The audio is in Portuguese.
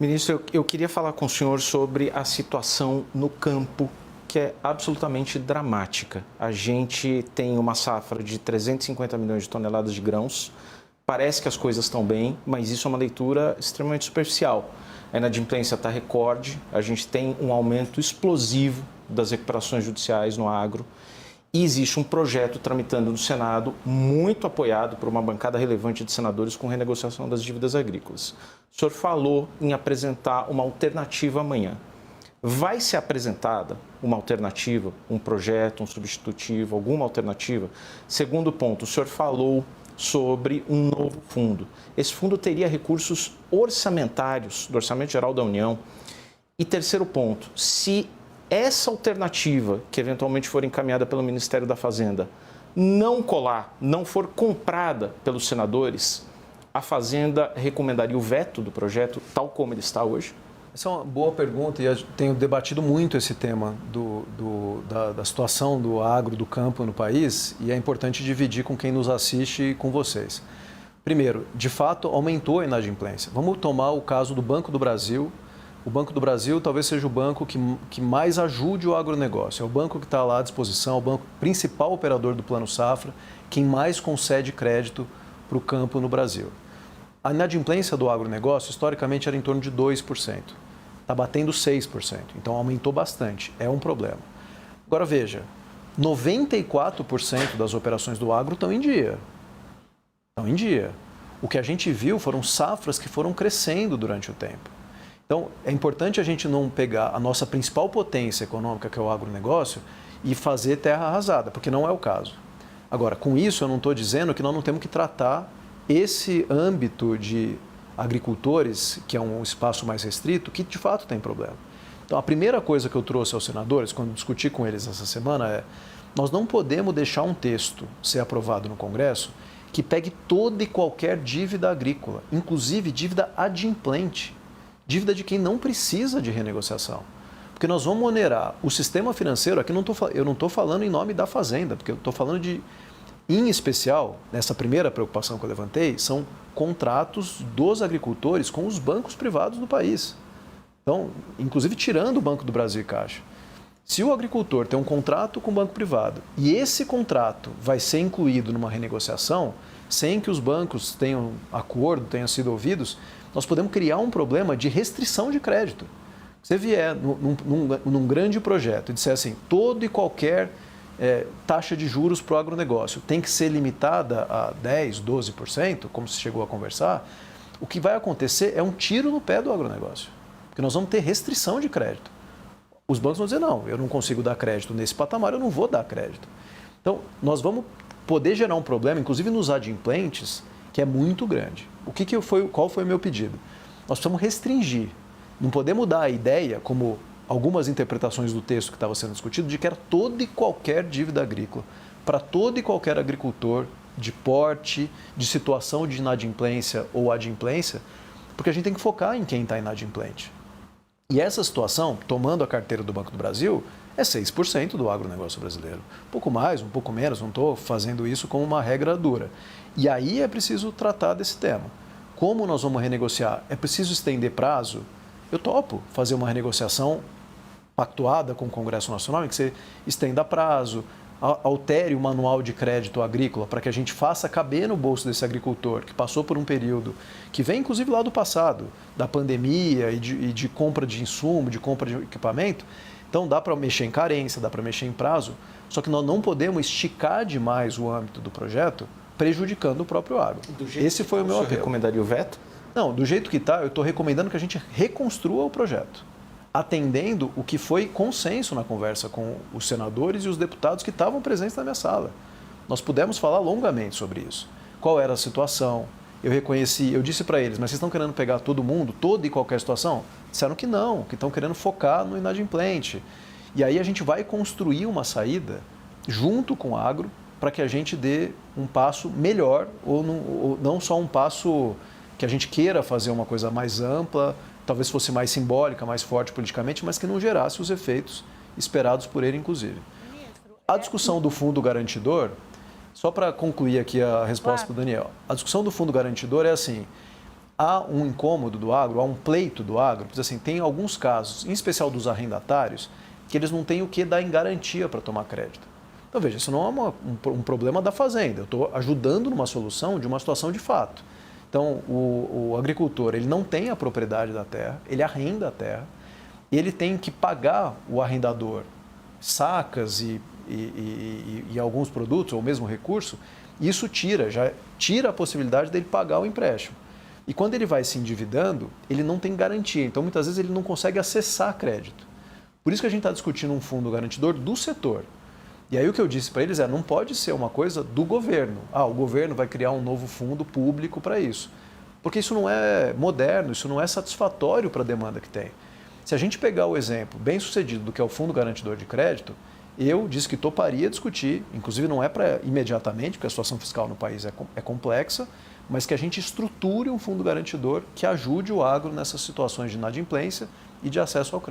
Ministro, eu queria falar com o senhor sobre a situação no campo, que é absolutamente dramática. A gente tem uma safra de 350 milhões de toneladas de grãos. Parece que as coisas estão bem, mas isso é uma leitura extremamente superficial. A inadimplência está recorde, a gente tem um aumento explosivo das recuperações judiciais no agro. E existe um projeto tramitando no Senado, muito apoiado por uma bancada relevante de senadores, com renegociação das dívidas agrícolas. O senhor falou em apresentar uma alternativa amanhã. Vai ser apresentada uma alternativa, um projeto, um substitutivo, alguma alternativa? Segundo ponto, o senhor falou sobre um novo fundo. Esse fundo teria recursos orçamentários do Orçamento Geral da União. E terceiro ponto, se essa alternativa, que eventualmente for encaminhada pelo Ministério da Fazenda, não colar, não for comprada pelos senadores, a Fazenda recomendaria o veto do projeto, tal como ele está hoje? Essa é uma boa pergunta e eu tenho debatido muito esse tema da situação do agro, do campo no país, e é importante dividir com quem nos assiste e com vocês. Primeiro, de fato, aumentou a inadimplência. Vamos tomar o caso do Banco do Brasil. O Banco do Brasil talvez seja o banco que mais ajude o agronegócio. É o banco que está lá à disposição, o banco principal operador do Plano Safra, quem mais concede crédito para o campo no Brasil. A inadimplência do agronegócio, historicamente, era em torno de 2%. Está batendo 6%, então aumentou bastante. É um problema. Agora veja, 94% das operações do agro estão em dia. Estão em dia. O que a gente viu foram safras que foram crescendo durante o tempo. Então, é importante a gente não pegar a nossa principal potência econômica, que é o agronegócio, e fazer terra arrasada, porque não é o caso. Agora, com isso, eu não estou dizendo que nós não temos que tratar esse âmbito de agricultores, que é um espaço mais restrito, que de fato tem problema. Então, a primeira coisa que eu trouxe aos senadores, quando discuti com eles essa semana, é: nós não podemos deixar um texto ser aprovado no Congresso que pegue toda e qualquer dívida agrícola, inclusive dívida adimplente. Dívida de quem não precisa de renegociação. Porque nós vamos onerar o sistema financeiro, aqui eu não estou falando em nome da Fazenda, porque eu estou falando de, em especial, nessa primeira preocupação que eu levantei, são contratos dos agricultores com os bancos privados do país. Então, inclusive tirando o Banco do Brasil e Caixa. Se o agricultor tem um contrato com o banco privado e esse contrato vai ser incluído numa renegociação, sem que os bancos tenham acordo, tenham sido ouvidos, nós podemos criar um problema de restrição de crédito. Se você vier num grande projeto e disser assim, todo e qualquer taxa de juros para o agronegócio tem que ser limitada a 10%, 12%, como se chegou a conversar, o que vai acontecer é um tiro no pé do agronegócio. Porque nós vamos ter restrição de crédito. Os bancos vão dizer, não, eu não consigo dar crédito nesse patamar, eu não vou dar crédito. Então, nós vamos poder gerar um problema, inclusive nos adimplentes, que é muito grande. Qual foi o meu pedido? Nós precisamos restringir. Não podemos dar a ideia, como algumas interpretações do texto que estava sendo discutido, de que era toda e qualquer dívida agrícola, para todo e qualquer agricultor de porte, de situação de inadimplência ou adimplência, porque a gente tem que focar em quem está inadimplente. E essa situação, tomando a carteira do Banco do Brasil, é 6% do agronegócio brasileiro. Um pouco mais, um pouco menos, não estou fazendo isso como uma regra dura. E aí é preciso tratar desse tema. Como nós vamos renegociar? É preciso estender prazo? Eu topo fazer uma renegociação pactuada com o Congresso Nacional, em que você estenda prazo, altere o manual de crédito agrícola para que a gente faça caber no bolso desse agricultor que passou por um período que vem inclusive lá do passado, da pandemia e de compra de insumo, de compra de equipamento. Então dá para mexer em carência, dá para mexer em prazo, só que nós não podemos esticar demais o âmbito do projeto, prejudicando o próprio agro. Esse foi o meu apelo. Você recomendaria o veto? Não, do jeito que está, eu estou recomendando que a gente reconstrua o projeto, atendendo o que foi consenso na conversa com os senadores e os deputados que estavam presentes na minha sala. Nós pudemos falar longamente sobre isso. Qual era a situação? Eu disse para eles, mas vocês estão querendo pegar todo mundo, toda e qualquer situação? Disseram que não, que estão querendo focar no inadimplente. E aí a gente vai construir uma saída junto com o agro para que a gente dê um passo melhor, ou não só um passo que a gente queira fazer uma coisa mais ampla, talvez fosse mais simbólica, mais forte politicamente, mas que não gerasse os efeitos esperados por ele, inclusive. A discussão do fundo garantidor, só para concluir aqui a resposta do Daniel, a discussão do fundo garantidor é assim, há um incômodo do agro, há um pleito do agro, porque assim, tem alguns casos, em especial dos arrendatários, que eles não têm o que dar em garantia para tomar crédito. Então veja, isso não é um problema da fazenda, eu estou ajudando numa solução de uma situação de fato. Então o agricultor ele não tem a propriedade da terra, ele arrenda a terra, e ele tem que pagar o arrendador sacas e alguns produtos, ou mesmo recurso, e isso já tira a possibilidade dele pagar o empréstimo. E quando ele vai se endividando, ele não tem garantia, então muitas vezes ele não consegue acessar crédito. Por isso que a gente está discutindo um fundo garantidor do setor. E aí o que eu disse para eles não pode ser uma coisa do governo. O governo vai criar um novo fundo público para isso. Porque isso não é moderno, isso não é satisfatório para a demanda que tem. Se a gente pegar o exemplo bem sucedido do que é o Fundo Garantidor de Crédito, eu disse que toparia discutir, inclusive não é para imediatamente, porque a situação fiscal no país é complexa, mas que a gente estruture um fundo garantidor que ajude o agro nessas situações de inadimplência e de acesso ao crédito.